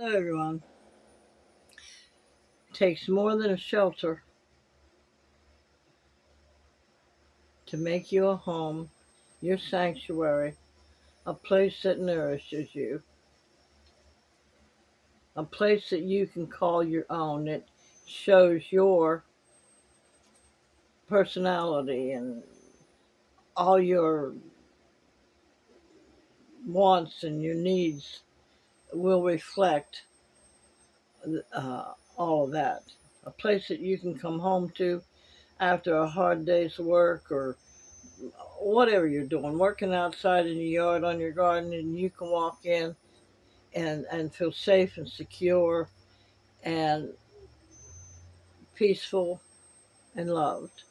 Hello, everyone. It takes more than a shelter to make you a home, your sanctuary, a place that nourishes you, a place that you can call your own. It shows your personality and all your wants and your needs will reflect all of that. A place that you can come home to after a hard day's work or whatever you're doing, working outside in your yard on your garden, and you can walk in and feel safe and secure and peaceful and loved.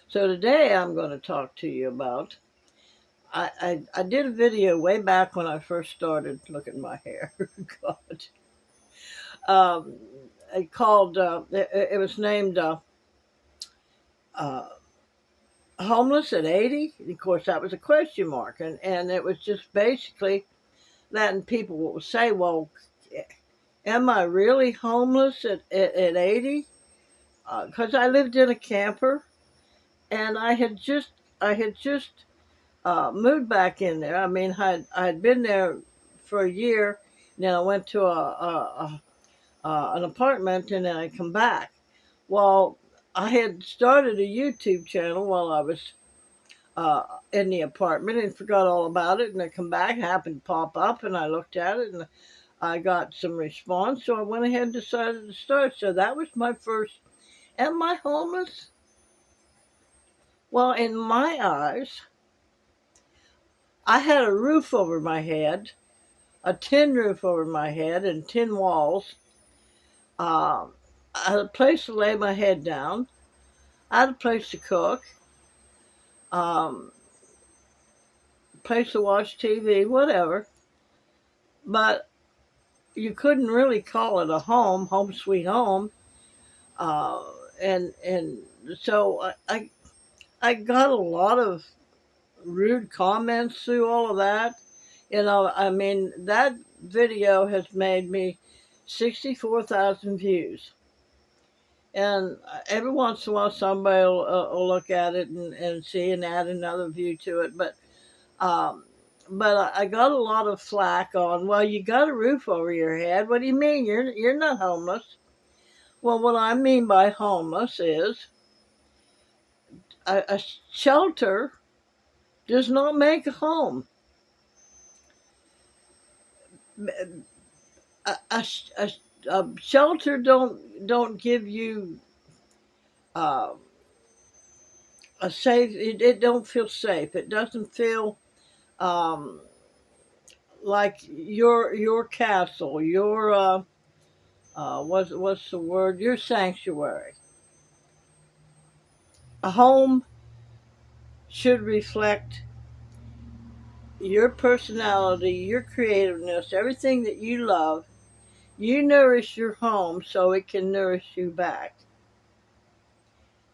So today I'm going to talk to you about. I did a video way back when I first started. Look at my hair, God. Um, it was named uh, "Homeless at 80." Of course, that was a question mark, and it was just basically letting people would say, "Well, am I really homeless at 80?" Because I lived in a camper, and I had just moved back in there. I mean, I had been there for a year. Then I went to an apartment, and then I come back. Well, I had started a YouTube channel while I was uh, in the apartment and forgot all about it. And I come back, happened to pop up, and I looked at it, and I got some response. So I went ahead and decided to start. So that was my first. Am I homeless? Well, in my eyes, I had a roof over my head, a tin roof over my head, and tin walls. Um, I had a place to lay my head down. I had a place to cook, um, place to watch TV, whatever. But you couldn't really call it a home sweet home. Uh, and so I got a lot of rude comments through all of that. I mean, that video has made me 64,000 views. And every once in a while, somebody will look at it and see and add another view to it. Um, but I got a lot of flack on, well, you got a roof over your head. What do you mean? You're not homeless. Well, what I mean by homeless is a shelter does not make a home. A shelter don't give you uh, a safe. It don't feel safe. It doesn't feel um, like your castle. Your what's the word? Your sanctuary. A home should reflect your personality, your creativeness, everything that you love. You nourish your home so it can nourish you back.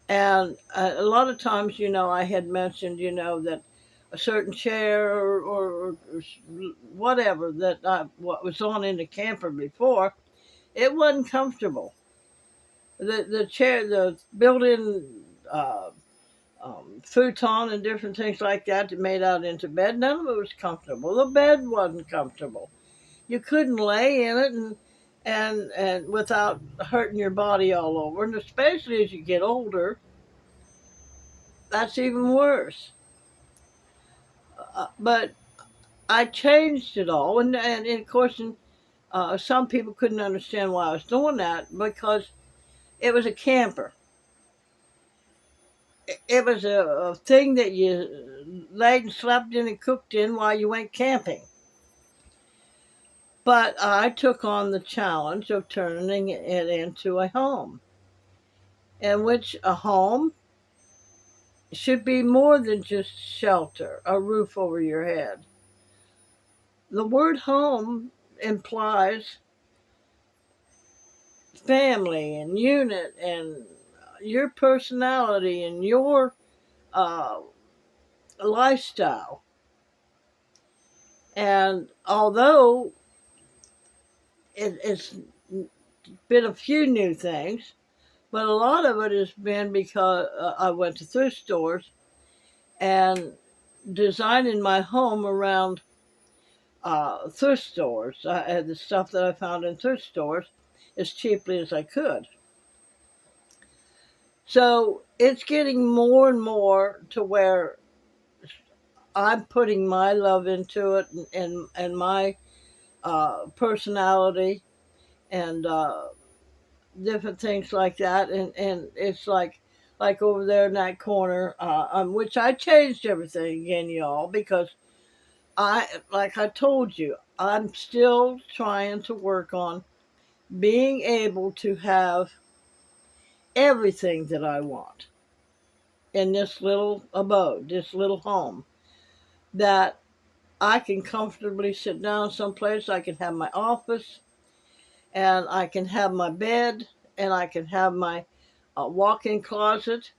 And a lot of times, I had mentioned, that a certain chair or whatever that what was on in the camper before, it wasn't comfortable. The chair, the built-in futon and different things like that made out into bed, none of it was comfortable. The bed wasn't comfortable. You couldn't lay in it and without hurting your body all over. And especially as you get older, that's even worse. But I changed it all, and of course, some people couldn't understand why I was doing that because it was a camper. It was a thing that you laid and slept in and cooked in while you went camping. But I took on the challenge of turning it into a home, in which a home should be more than just shelter, a roof over your head. The word home implies family and unit and your personality and your uh, lifestyle. And although it's been a few new things, but a lot of it has been because I went to thrift stores and designing my home around thrift stores. I had the stuff that I found in thrift stores as cheaply as I could. So it's getting more and more to where I'm putting my love into it and my personality and different things like that. And it's like over there in that corner, which I changed everything again, y'all, because like I told you, I'm still trying to work on being able to have everything that I want in this little abode, this little home, that I can comfortably sit down someplace. I can have my office, and I can have my bed, and I can have my walk-in closet.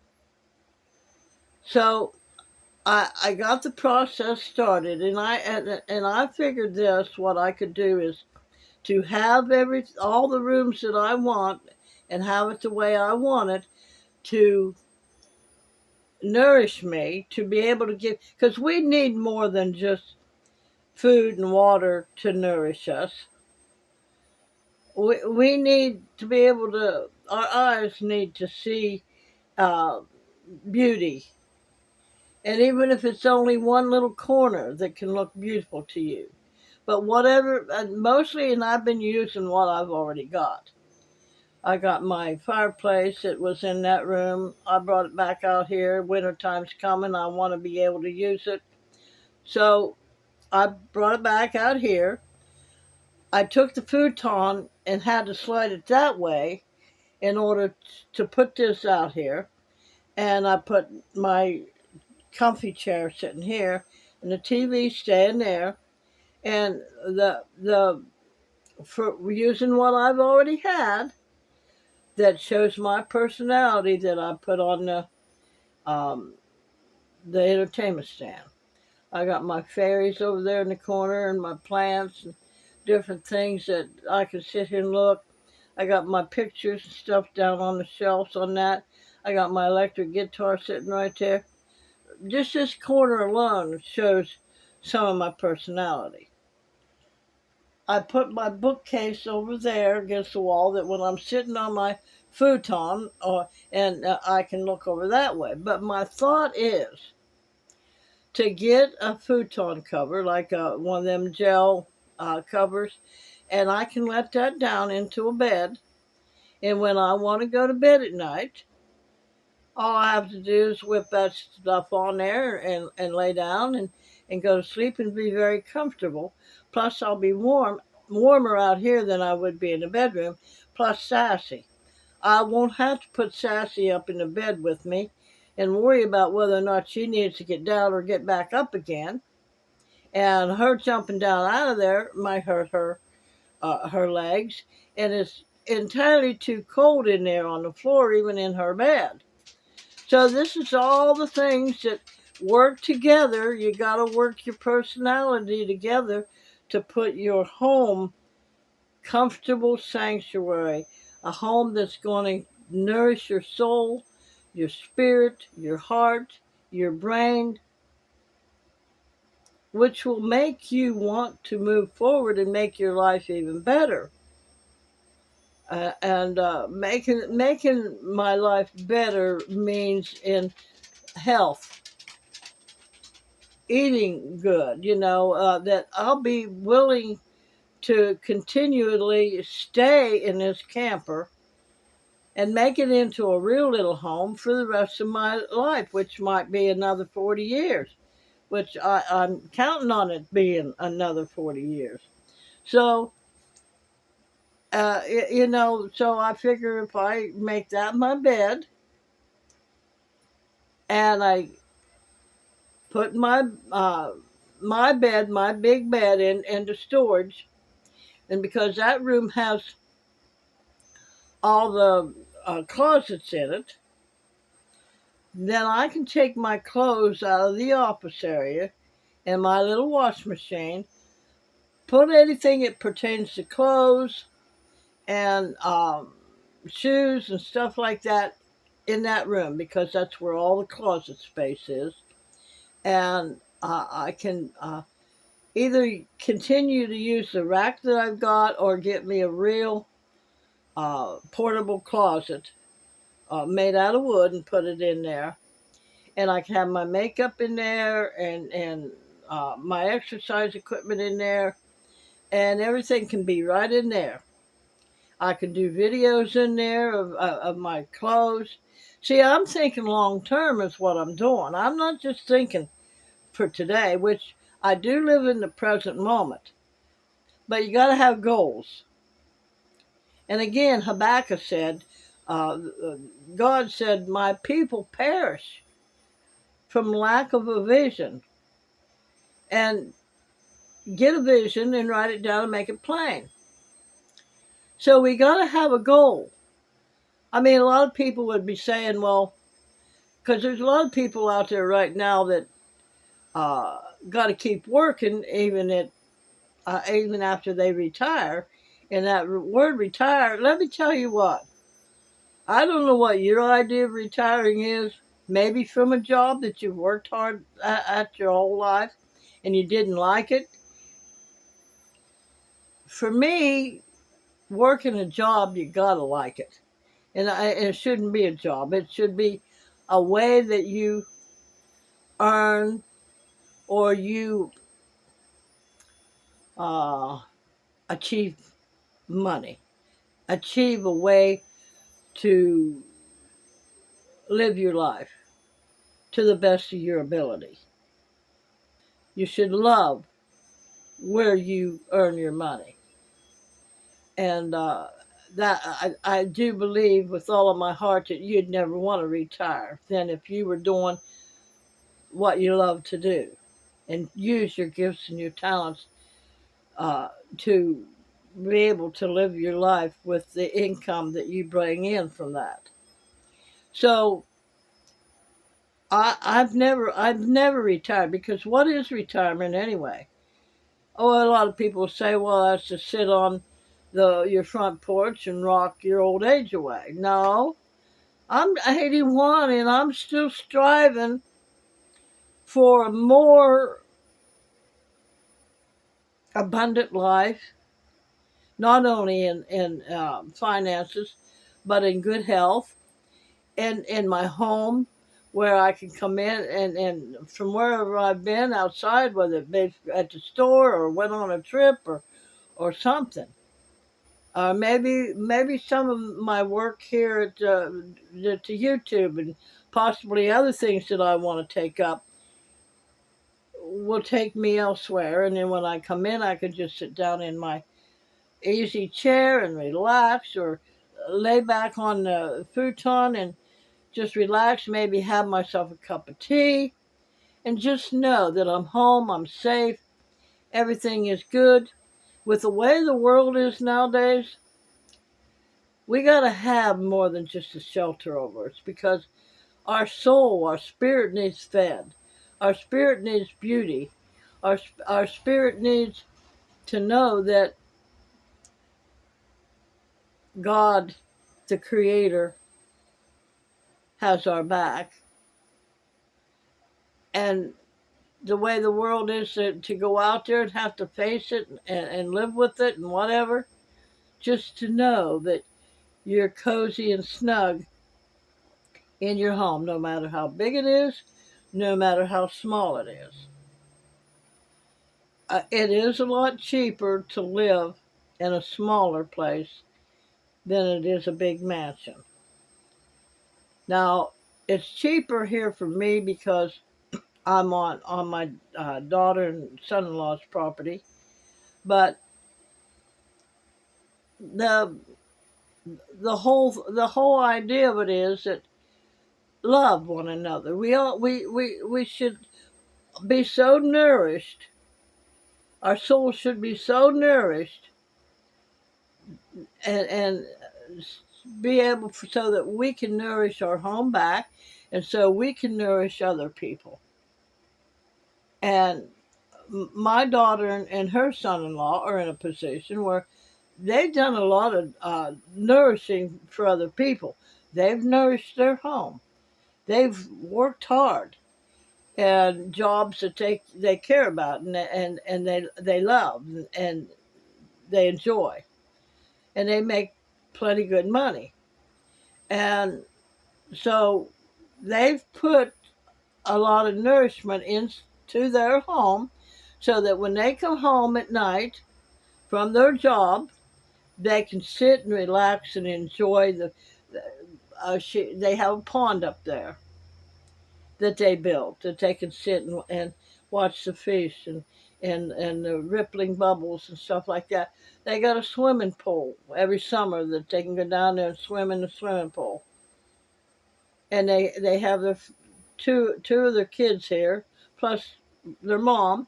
So I got the process started, and I figured this. What I could do is to have all the rooms that I want and have it the way I want it to nourish me, to be able to give, because we need more than just food and water to nourish us. We need to be able to, our eyes need to see uh, beauty. And even if it's only one little corner that can look beautiful to you. But whatever, mostly, and I've been using what I've already got. I got my fireplace. It was in that room. I brought it back out here. Wintertime's coming. I want to be able to use it. So I brought it back out here. I took the futon and had to slide it that way in order to put this out here. And I put my comfy chair sitting here and the TV staying there. And for using what I've already had that shows my personality that I put on um, the entertainment stand. I got my fairies over there in the corner and my plants and different things that I can sit here and look. I got my pictures and stuff down on the shelves on that. I got my electric guitar sitting right there. Just this corner alone shows some of my personality. I put my bookcase over there against the wall that when I'm sitting on my futon, and I can look over that way. But my thought is to get a futon cover, like one of them gel covers, and I can let that down into a bed. And when I want to go to bed at night, all I have to do is whip that stuff on there and lay down and go to sleep and be very comfortable. Plus, I'll be warmer out here than I would be in the bedroom. Plus, Sassy. I won't have to put Sassy up in the bed with me and worry about whether or not she needs to get down or get back up again. And her jumping down out of there might hurt her legs. And it's entirely too cold in there on the floor, even in her bed. So this is all the things that work together. You got to work your personality together to put your home comfortable sanctuary, a home that's going to nourish your soul, your spirit, your heart, your brain, which will make you want to move forward and make your life even better. And making my life better means in health, eating good, that I'll be willing to continually stay in this camper and make it into a real little home for the rest of my life, which might be another 40 years, which I'm counting on it being another 40 years. So, so I figure if I make that my bed and I put my bed, my big bed into storage, and because that room has all the closets in it, then I can take my clothes out of the office area and my little wash machine, put anything that pertains to clothes, and shoes and stuff like that in that room, because that's where all the closet space is. And I can either continue to use the rack that I've got or get me a real portable closet made out of wood and put it in there. And I can have my makeup in there, and my exercise equipment in there, and everything can be right in there. I can do videos in there of my clothes. See, I'm thinking long term is what I'm doing. I'm not just thinking for today, which I do live in the present moment. But you got to have goals. And again, Habakkuk said, uh, God said, my people perish from lack of a vision. And get a vision and write it down and make it plain. So we got to have a goal. I mean, a lot of people would be saying, well, because there's a lot of people out there right now that uh, got to keep working even after they retire. And that word retire, let me tell you what, I don't know what your idea of retiring is. Maybe from a job that you've worked hard at your whole life and you didn't like it. For me, working a job, you gotta like it. And it shouldn't be a job. It should be a way that you earn, or you uh, achieve money, achieve a way to live your life to the best of your ability. You should love where you earn your money. And that I do believe with all of my heart that you'd never want to retire than if you were doing what you love to do and use your gifts and your talents uh, to be able to live your life with the income that you bring in from that. So I've never retired, because what is retirement anyway? Oh, a lot of people say, well, that's to sit on your front porch and rock your old age away. No, I'm 81 and I'm still striving for a more abundant life, not only in finances, but in good health, and in my home, where I can come in and from wherever I've been outside, whether it be at the store or went on a trip or something. Maybe some of my work here at YouTube and possibly other things that I want to take up will take me elsewhere. And then when I come in, I can just sit down in my easy chair and relax, or lay back on the futon and just relax, maybe have myself a cup of tea, and just know that I'm home, I'm safe, everything is good. With the way the world is nowadays, we got to have more than just a shelter over us, because our soul, our spirit needs fed. Our spirit needs beauty. Our spirit needs to know that God, the Creator, has our back. And the way the world is, to go out there and have to face it and live with it and whatever, just to know that you're cozy and snug in your home, no matter how big it is, no matter how small it is. It is a lot cheaper to live in a smaller place than it is a big mansion. Now, it's cheaper here for me because I'm on my daughter and son-in-law's property, but the the whole idea of it is that love one another. We should be so nourished. Our soul should be so nourished, and be able so that we can nourish our home back, and so we can nourish other people. And my daughter and her son-in-law are in a position where they've done a lot of nourishing for other people. They've nourished their home. They've worked hard and jobs that they care about and they love and they enjoy, and they make plenty good money. And so they've put a lot of nourishment into their home so that when they come home at night from their job, they can sit and relax and enjoy they have a pond up there that they built that they can sit and watch the fish and the rippling bubbles and stuff like that. They got a swimming pool every summer that they can go down there and swim in the swimming pool. And they have their two of their kids here, plus their mom,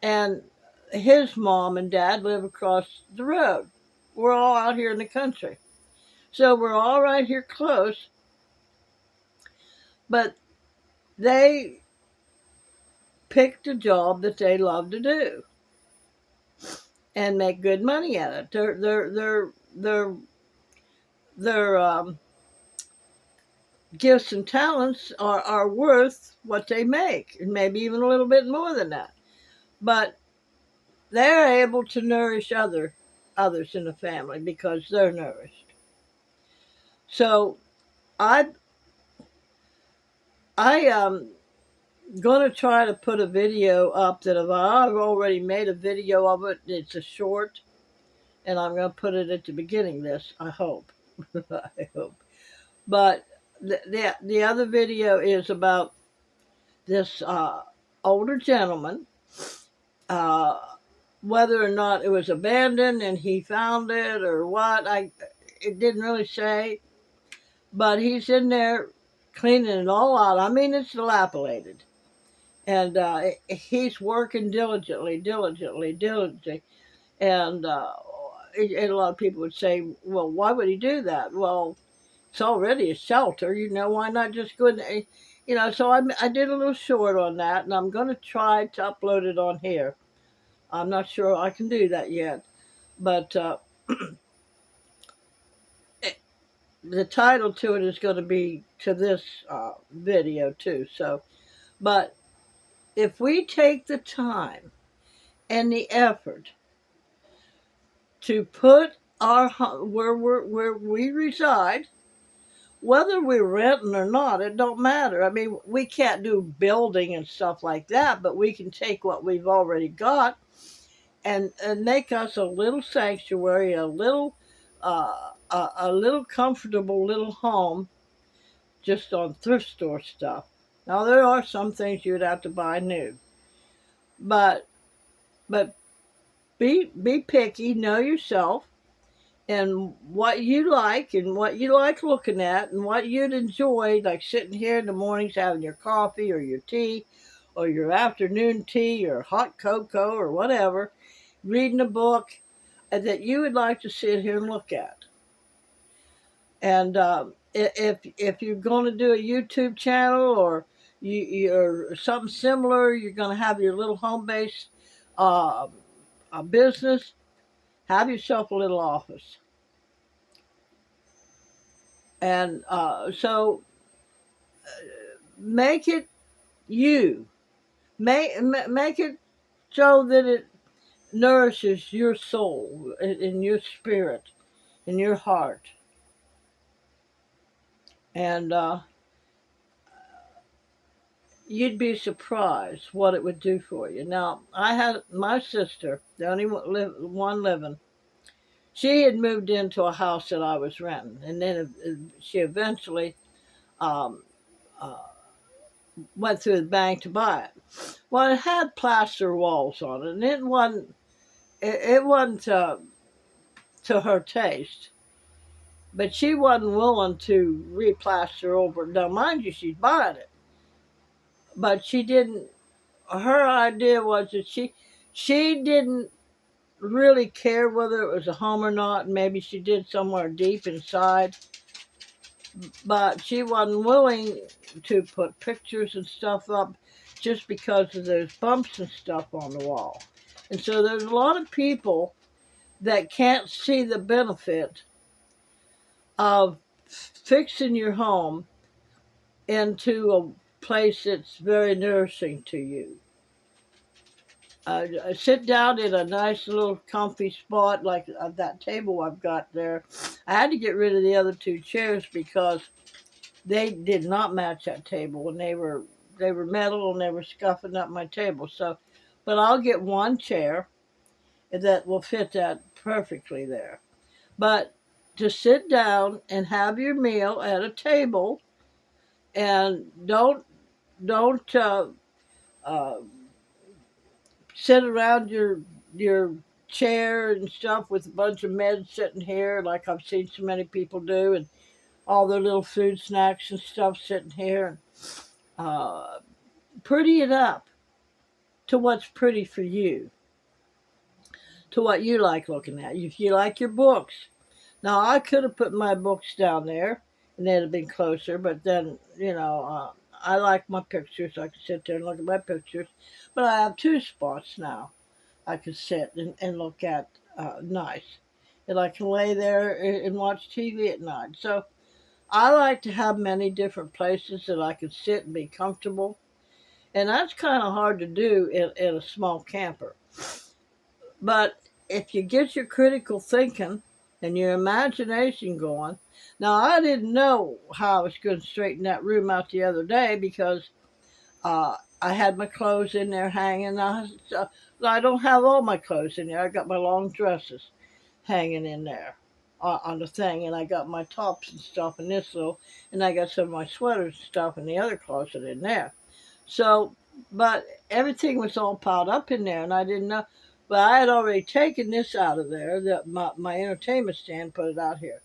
and his mom and dad live across the road. We're all out here in the country, so we're all right here close. But they picked a job that they love to do and make good money at it. Their gifts and talents are worth what they make, and maybe even a little bit more than that. But they're able to nourish others in the family because they're nourished. So I gonna try to put a video up that I've already made a video of it. It's a short, and I'm gonna put it at the beginning of this. I hope. I hope. But the other video is about this older gentleman. Uh, whether or not it was abandoned and he found it or what, it didn't really say. But he's in there cleaning it all out. I mean, it's dilapidated. And he's working diligently. And a lot of people would say, well, why would he do that? Well, it's already a shelter. Why not just go in? So I did a little short on that, and I'm going to try to upload it on here. I'm not sure I can do that yet. But the title to it is going to be to this video, too. So, but if we take the time and the effort to put where we reside, whether we're renting or not, it don't matter. I mean, we can't do building and stuff like that, but we can take what we've already got and make us a little sanctuary, a little comfortable little home, just on thrift store stuff. Now there are some things you'd have to buy new, but be picky, know yourself, and what you like and what you like looking at and what you'd enjoy, like sitting here in the mornings having your coffee or your tea or your afternoon tea or hot cocoa or whatever, reading a book that you would like to sit here and look at. And if you're going to do a YouTube channel or you're something similar, you're going to have your little home-based a business, have yourself a little office. And so make it you. Make it so that it nourishes your soul and your spirit and your heart. And you'd be surprised what it would do for you. Now, I had my sister, the only one living. She had moved into a house that I was renting, and then she eventually um, went through the bank to buy it. Well, it had plaster walls on it, and it wasn't to her taste. But she wasn't willing to replaster over. Now, mind you, she's buying it, but she didn't. Her idea was that she didn't really care whether it was a home or not. Maybe she did somewhere deep inside, but she wasn't willing to put pictures and stuff up just because of those bumps and stuff on the wall. And so there's a lot of people that can't see the benefit of fixing your home into a place that's very nourishing to you. Sit down in a nice little comfy spot like that table I've got there. I had to get rid of the other two chairs because they did not match that table, and they were metal and they were scuffing up my table. So, but I'll get one chair that will fit that perfectly there. But to sit down and have your meal at a table, and don't uh, sit around your chair and stuff with a bunch of meds sitting here like I've seen so many people do, and all their little food snacks and stuff sitting here, and pretty it up to what's pretty for you, to what you like looking at. If you like your books, now I could have put my books down there and they'd have been closer, but then I like my pictures. I can sit there and look at my pictures, but I have two spots now I can sit and look at nice. And I can lay there and watch TV at night. So I like to have many different places that I can sit and be comfortable. And that's kind of hard to do in a small camper. But if you get your critical thinking and your imagination going, now I didn't know how I was going to straighten that room out the other day because I had my clothes in there hanging. I don't have all my clothes in there. I got my long dresses hanging in there on the thing, and I got my tops and stuff in this little, and I got some of my sweaters and stuff in the other closet in there. So, but everything was all piled up in there, and I didn't know. But I had already taken this out of there. My entertainment stand, put it out here.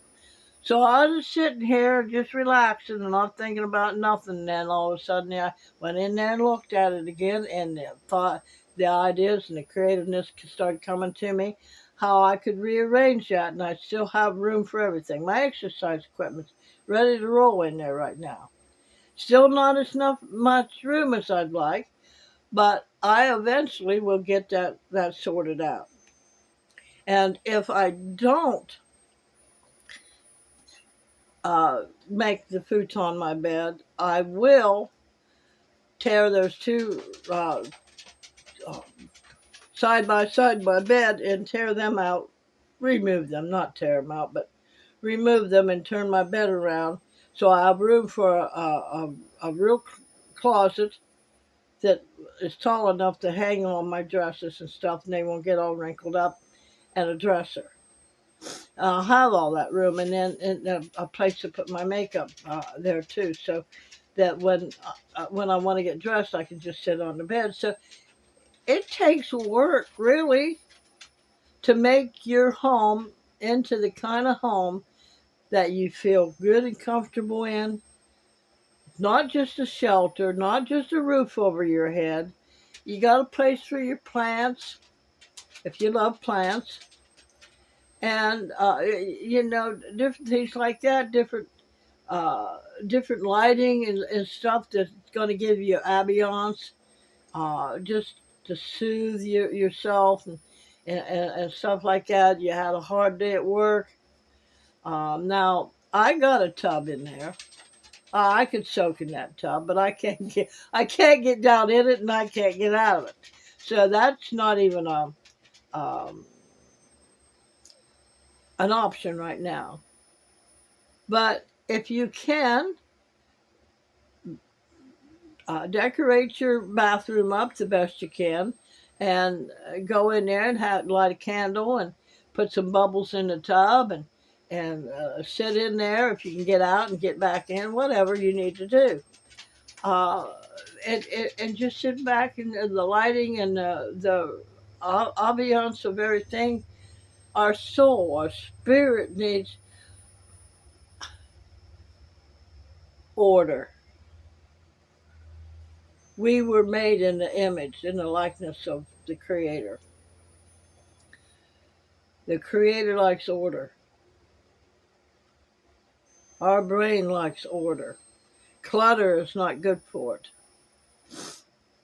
So I was just sitting here, just relaxing and not thinking about nothing. And then all of a sudden, I went in there and looked at it again, and the ideas and the creativeness started coming to me. How I could rearrange that, and I still have room for everything. My exercise equipment's ready to roll in there right now. Still not as much room as I'd like, but I eventually will get that sorted out. And if I don't make the futon my bed, I will tear those two side by side my bed and tear them out, remove them, not tear them out, but remove them and turn my bed around so I have room for a real closet that is tall enough to hang on my dresses and stuff, and they won't get all wrinkled up, and a dresser. I'll have all that room, and then a place to put my makeup there too, so that when I want to get dressed, I can just sit on the bed. So it takes work, really, to make your home into the kind of home that you feel good and comfortable in. Not just a shelter, not just a roof over your head. You got a place for your plants, if you love plants, and different things like that, different lighting and stuff that's going to give you ambiance, just to soothe yourself and stuff like that. You had a hard day at work. Now I got a tub in there. I could soak in that tub, but I can't get down in it, and I can't get out of it. So that's not even um, an option right now. But if you can, decorate your bathroom up the best you can, and go in there and light a candle and put some bubbles in the tub, and sit in there if you can get out and get back in, whatever you need to do. Uh, and just sit back, and the lighting and the ambiance of everything. Our soul, our spirit needs order. We were made in the image, in the likeness of the Creator. The Creator likes order. Our brain likes order. Clutter is not good for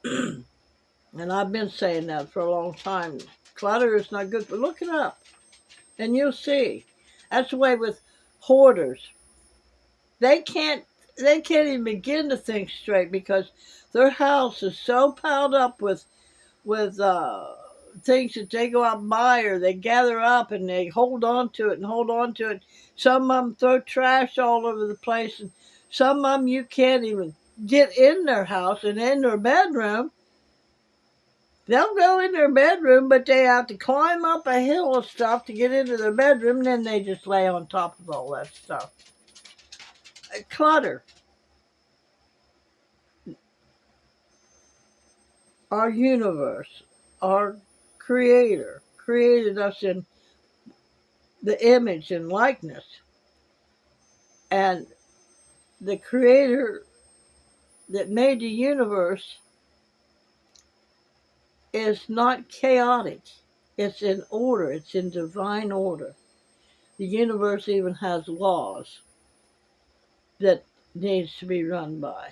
it. And I've been saying that for a long time. Clutter is not good for. Look it up. And you'll see. That's the way with hoarders. They can't they can't even begin to think straight because their house is so piled up with things that they go out and buy or they gather up and they hold on to it and hold on to it. Some of them throw trash all over the place, and some of them you can't even get in their house and in their bedroom. They'll go in their bedroom, but they have to climb up a hill of stuff to get into their bedroom, and then they just lay on top of all that stuff. Clutter. Our universe, our creator, created us in the image and likeness. And the creator that made the universe is not chaotic. It's in order. It's in divine order. The universe even has laws that needs to be run by.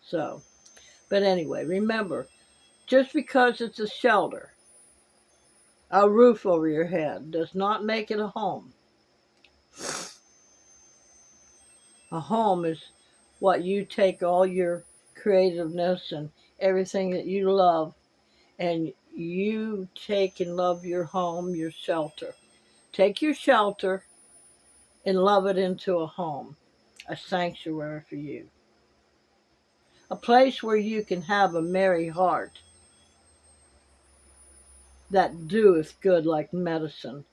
So, but anyway, remember, just because it's a shelter, a roof over your head, does not make it a home. A home is what you take all your creativeness and everything that you love, and you take and love your home, your shelter. Take your shelter and love it into a home, a sanctuary for you. A place where you can have a merry heart that doeth good like medicine.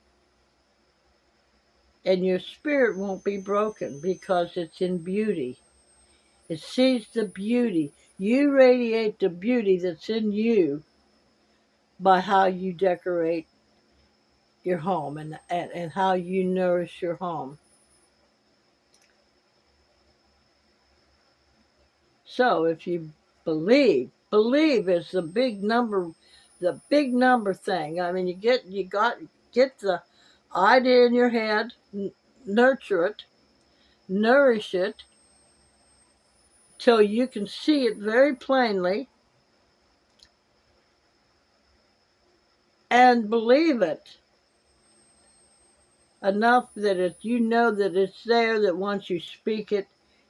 And your spirit won't be broken because it's in beauty. It sees the beauty. You radiate the beauty that's in you by how you decorate your home and how you nourish your home. So if you believe is the big number thing. I mean, get the idea in your head, nurture it, nourish it till you can see it very plainly, and believe it enough that you know that it's there, that once you speak it,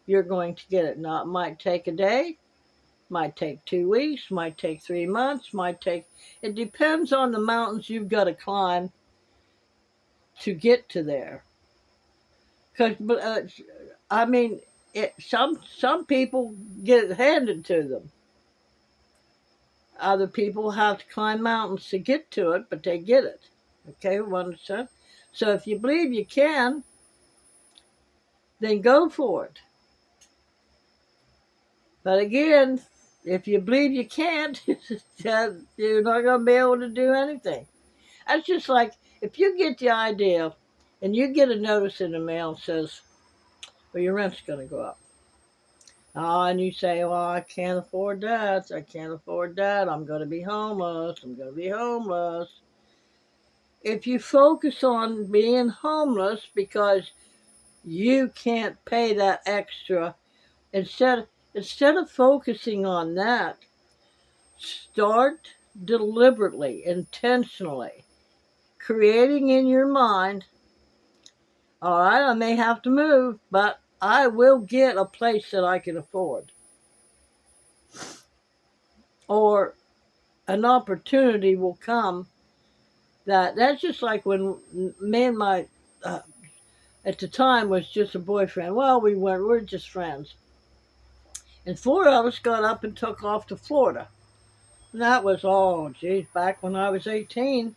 you're going to get it. Now, it might take a day, might take 2 weeks, might take 3 months, it depends on the mountains you've got to climb to get to there. Because, I mean, some people get it handed to them. Other people have to climb mountains to get to it, but they get it. Okay, understand? So if you believe you can, then go for it. But again, if you believe you can't, you're not going to be able to do anything. That's just like if you get the idea and you get a notice in the mail that says, well, your rent's going to go up. And you say, well, I can't afford that. I can't afford that. I'm going to be homeless. I'm going to be homeless. If you focus on being homeless because you can't pay that extra, instead of focusing on that, start deliberately, intentionally, creating in your mind, all right, I may have to move, but I will get a place that I can afford. Or an opportunity will come that's just like when me and my, at the time was just a boyfriend. Well, we're just friends. And 4 of us got up and took off to Florida. And that was, back when I was 18.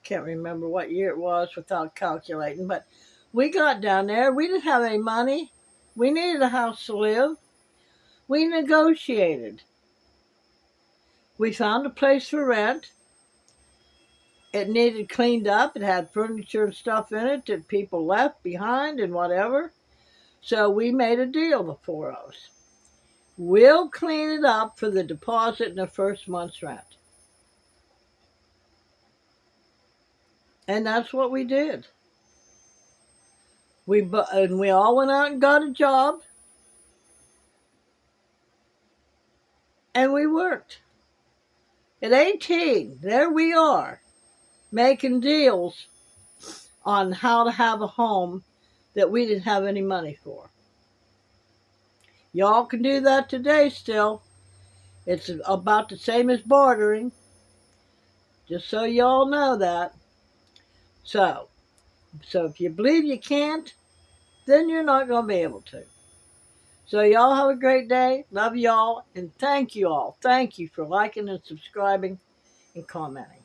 Can't remember what year it was without calculating, but we got down there. We didn't have any money. We needed a house to live. We negotiated. We found a place for rent. It needed cleaned up. It had furniture and stuff in it that people left behind and whatever. So we made a deal, the 4 of us. We'll clean it up for the deposit and the first month's rent. And that's what we did. We all went out and got a job. And we worked. At 18, there we are, making deals on how to have a home that we didn't have any money for. Y'all can do that today still. It's about the same as bartering, just so y'all know that. So if you believe you can't, then you're not going to be able to. So y'all have a great day. Love y'all, and thank you all. Thank you for liking and subscribing and commenting.